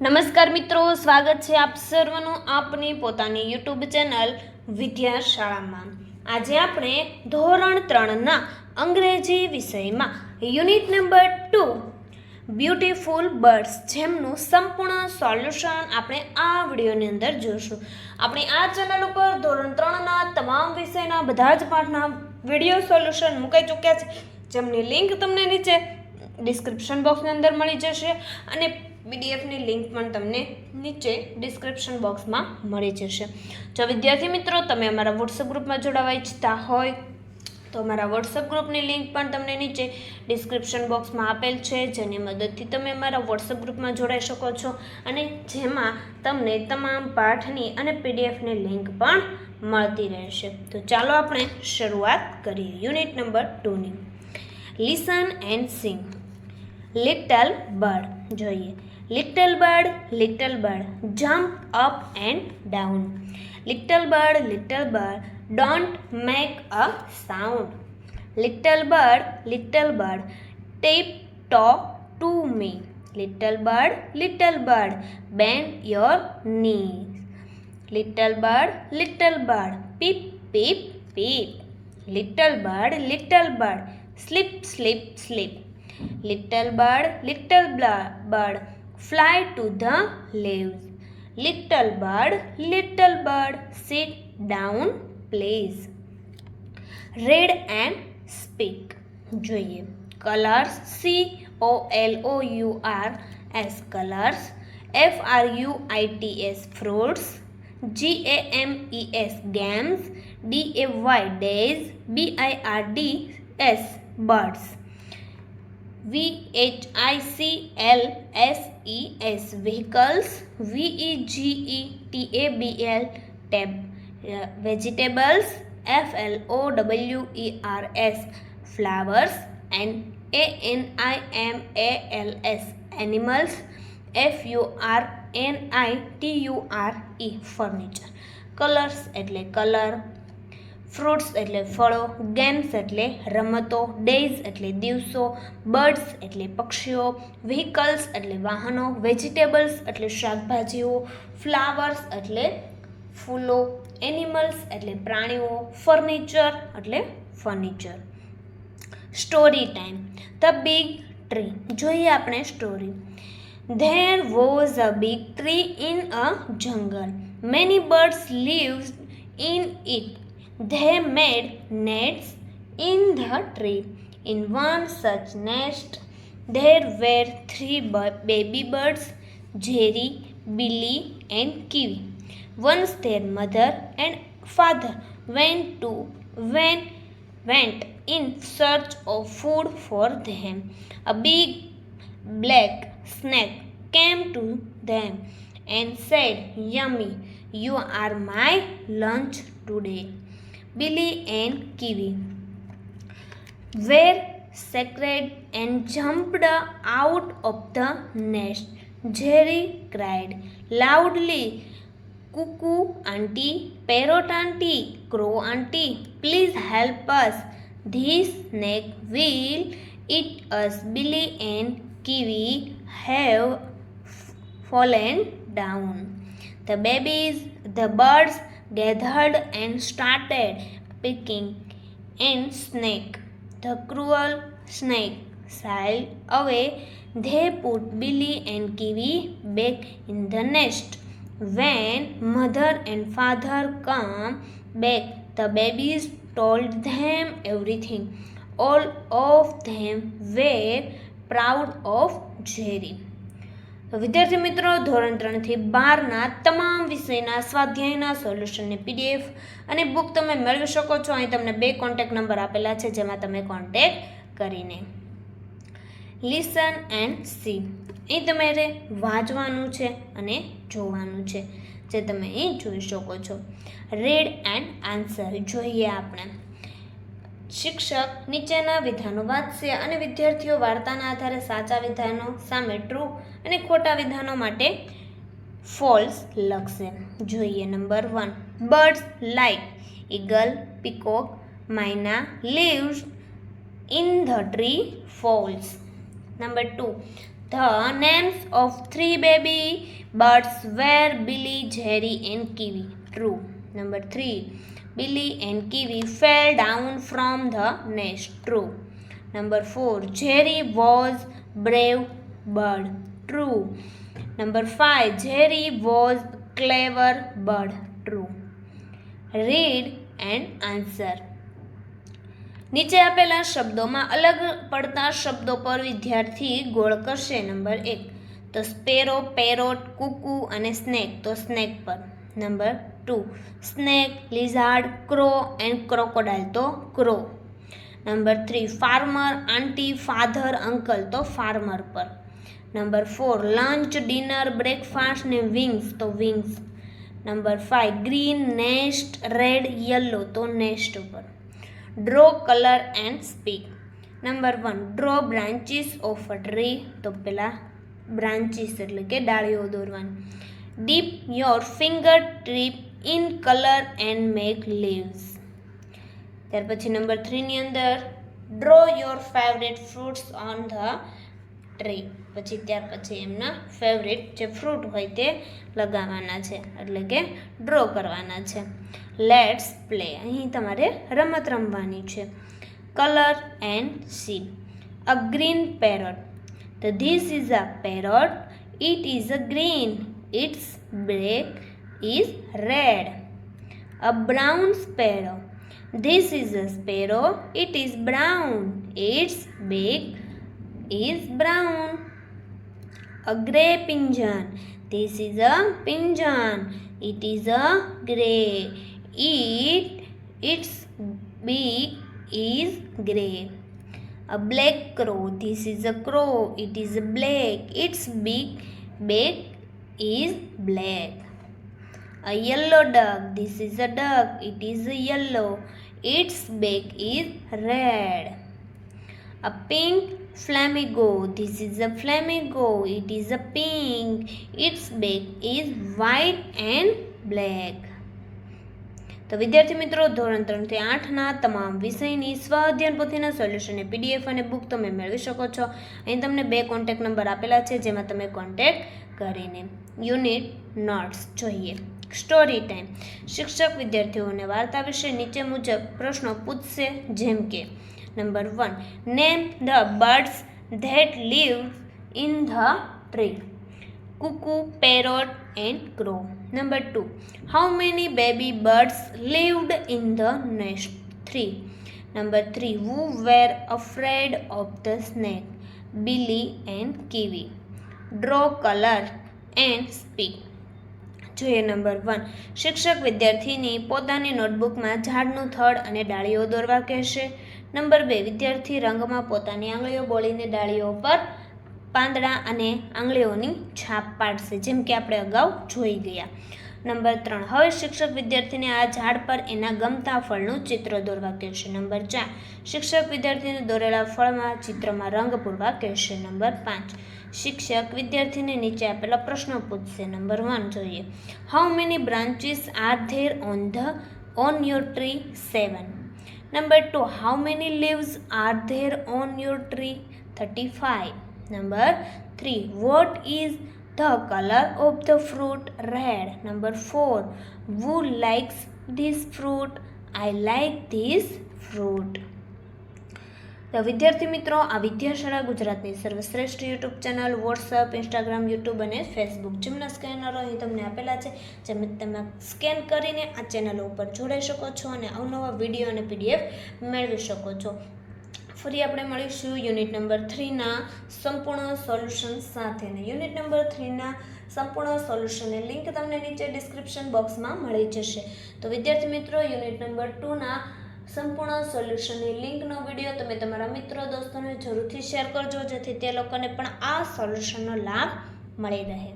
નમસ્કાર મિત્રો, સ્વાગત છે આપ સર્વનું આપની પોતાની યુટ્યુબ ચેનલ વિદ્યાશાળામાં. આજે આપણે ધોરણ 3ના અંગ્રેજી વિષયમાં યુનિટ નંબર 2 બ્યુટીફુલ બર્ડ્સ જેમનું સંપૂર્ણ સોલ્યુશન આપણે આ વિડીયોની અંદર જોઈશું. આપણી આ ચેનલ ઉપર ધોરણ 3ના તમામ વિષયના બધા જ પાઠના વિડીયો સોલ્યુશન મુકાઈ ચૂક્યા છે, જેમની લિંક તમને નીચે ડિસ્ક્રિપ્શન બોક્સની અંદર મળી જશે અને પીડીએફની લિંક પણ તમને નીચે ડિસ્ક્રિપ્શન બોક્સમાં મળી જશે. જો વિદ્યાર્થી મિત્રો તમે અમારા વોટ્સઅપ ગ્રુપમાં જોડાવા ઈચ્છતા હોય તો અમારા વોટ્સઅપ ગ્રુપની લિંક પણ તમને નીચે ડિસ્ક્રિપ્શન બોક્સમાં આપેલ છે, જેની મદદથી તમે અમારા વોટ્સઅપ ગ્રુપમાં જોડાઈ શકો છો અને જેમાં તમને તમામ પાઠની અને પીડીએફની લિંક પણ મળતી રહેશે. તો ચાલો આપણે શરૂઆત કરીએ યુનિટ નંબર 2ની. Listen and sing. Little bird જોઈએ. Little bird, jump up and down. Little bird, don't make a sound. Little bird, tiptoe to me. Little bird, bend your knees. Little bird, peep, peep, peep. Little bird, slip, slip, slip. Little bird, fly to the leaves. Little bird, sit down, please. Read and speak. જોઈએ. Colors, COLOURS, colors. FRUITS, fruits. GAMES, games. DAY, days. BIRDS, birds. VHICLSES, vehicles. VEGETABL, tab. Vegetables. FLOWERS, flowers. And ANIMALS, animals. FURNITURE, furniture. Colors એટલે colour, fruits એટલે ફળો, games એટલે રમતો, days એટલે દિવસો, birds એટલે પક્ષીઓ, વ્હીકલ્સ એટલે વાહનો, વેજીટેબલ્સ એટલે શાકભાજીઓ, ફ્લાવર્સ એટલે ફૂલો, એનિમલ્સ એટલે પ્રાણીઓ, ફર્નિચર એટલે furniture. Story time. The big tree. જોઈએ આપણે story. There was a big tree in a jungle. Many birds lived in it. They made nests in the tree. In one such nest, there were 3 baby birds, Jerry, Billy, and Kiwi. Once their mother and father went in search of food for them. A big black snake came to them and said, "Yummy, you are my lunch today." Billy and Kiwi were scared and jumped out of the nest. Jerry cried loudly, "Cuckoo auntie, parrot auntie, crow auntie, please help us. This snake will eat us. Billy and Kiwi have fallen down." The birds gathered and started picking and snake. The cruel snake sailed away. They put Billy and Kiwi back in the nest. When mother and father came back, the babies told them everything. All of them were proud of Jerry. વિદ્યાર્થી મિત્રો, ધોરણ 3થી 12ના તમામ વિષયના સ્વાધ્યાયના સોલ્યુશનની PDF અને book તમે મેળવી શકો છો. અહીં તમને 2 કોન્ટેક્ટ નંબર આપેલા છે, જેમાં તમે કોન્ટેક્ટ કરીને લિસન એન્ડ સી. અહીં તમારે વાંચવાનું છે અને જોવાનું છે, જે તમે અહીં જોઈ શકો છો. Read and answer. જોઈએ આપણે. શિક્ષક નીચેના વિધાનો વાંચશે અને વિદ્યાર્થીઓ વાર્તાના આધારે સાચા વિધાનો સામે ટ્રુ અને ખોટા વિધાનો માટે ફોલ્સ લખશે. જોઈએ. Number 1. Birds like eagle, peacock, myna lives in the tree. False. Number 2. The names of 3 baby birds were Billy, Jerry and Kiwi. True. Number 3. Billy and Kiwi fell down from the nest. True. Number 4. Jerry was brave bird. True. Number 5. Jerry was clever bird. True. Read and answer. નીચે આપેલા શબ્દોમાં અલગ પડતા શબ્દો પર વિદ્યાર્થી ગોળ કરશે. નંબર 1 તો સ્પેરો, પેરોટ, કુકુ અને સ્નેક તો સ્નેક પર. Number 2 snake, lizard, crow and crocodile તો crow. Number 3 farmer, aunty, father, uncle તો ફાર્મર પર. નંબર 4 લંચ, ડિનર, બ્રેકફાસ્ટ ને વિંગ્સ તો wings. Number 5 green, nest, red, yellow તો નેસ્ટ ઉપર. Draw colour and speak. Number 1 draw branches of a tree તો પેલા branches એટલે કે ડાળીઓ દોરવાની. Dip your finger tip in colour and make leaves. ત્યાર પછી નંબર 3 ની અંદર draw your favourite fruits on the tree. પછી ત્યાર પછી એમના ફેવરેટ જે ફ્રૂટ હોય તે લગાવવાના છે એટલે કે ડ્રો કરવાના છે. Let's play. અહીં તમારે રમત રમવાની છે. Colour and see. A green parrot તો this is a parrot. It is a green. Its back is red. A brown sparrow. This is a sparrow. It is brown. Its back is brown. A grey pigeon. This is a pigeon. It is a grey. Its beak is grey. A black crow. This is a crow. It is black. Its beak is black. A yellow duck. This is a duck. It is yellow. Its beak is red. A pink flamingo. This is a flamingo. It is a pink. Its beak is white and black. તો વિદ્યાર્થી મિત્રો ધોરણ 3 થી 8ના તમામ વિષયની સ્વ અધ્યયન પોથીના solution PDF અને બુક તમે મેળવી શકો છો. અહીં તમને 2 કોન્ટેક્ટ નંબર આપેલા છે જેમાં તમે કોન્ટેક્ટ કરીને યુનિટ નોટ્સ જોઈએ. Story time. શિક્ષક વિદ્યાર્થીઓને વાર્તા વિશે નીચે મુજબ પ્રશ્નો પૂછશે જેમ કે Number 1. Name the birds that live in the tree. Cuckoo, parrot and crow. Number 2. How many baby birds lived in the nest? 3. Number 3. Who were afraid of the snake? Billy and Kiwi. Draw color and speak. જોઈએ number 1. શિક્ષક વિદ્યાર્થીની પોતાની નોટબુકમાં ઝાડનું થડ અને ડાળીઓ દોરવા કહેશે. Number 2. વિદ્યાર્થી રંગમાં પોતાની આંગળીઓ બોળીને ડાળીઓ પર પાંદડા અને આંગળીઓની છાપ પાડશે જેમ કે આપણે અગાઉ જોઈ ગયા. નંબર 3. હવે શિક્ષક વિદ્યાર્થીને આ ઝાડ પર એના ગમતા ફળનું ચિત્ર દોરવા કહેશે. નંબર 4. શિક્ષક વિદ્યાર્થીને દોરેલા ફળમાં ચિત્રમાં રંગ પૂરવા કહેશે. નંબર 5. શિક્ષક વિદ્યાર્થીને નીચે આપેલા પ્રશ્નો પૂછશે. નંબર 1 જોઈએ. How many branches are there on your tree? 7. Number 2. How many leaves are there on your tree? 35. Number 3. What is the color of the fruit? Red. Number 4. Who likes this fruit? I like this fruit. તો વિદ્યાર્થી મિત્રો આ વિદ્યાશાળા ગુજરાતની સર્વશ્રેષ્ઠ YouTube channel, WhatsApp, Instagram, YouTube અને Facebook જેમના સ્કેનરો અહીં તમને આપેલા છે જેમ તમે સ્કેન કરીને આ ચેનલો ઉપર જોડાઈ શકો છો અને અવનવા વિડીયો અને PDF મેળવી શકો છો. ફરી આપણે મળીશું યુનિટ નંબર 3ના સંપૂર્ણ સોલ્યુશન સાથે. યુનિટ નંબર 3ના સંપૂર્ણ સોલ્યુશનની લિંક તમને નીચે ડિસ્ક્રિપ્શન બોક્સમાં મળી જશે. તો વિદ્યાર્થી મિત્રો યુનિટ નંબર 2ના સંપૂર્ણ સોલ્યુશનની લિંકનો વિડીયો તમે તમારા મિત્રો દોસ્તોને જરૂરથી શેર કરજો જેથી તે લોકોને પણ આ સોલ્યુશનનો લાભ મળી રહે.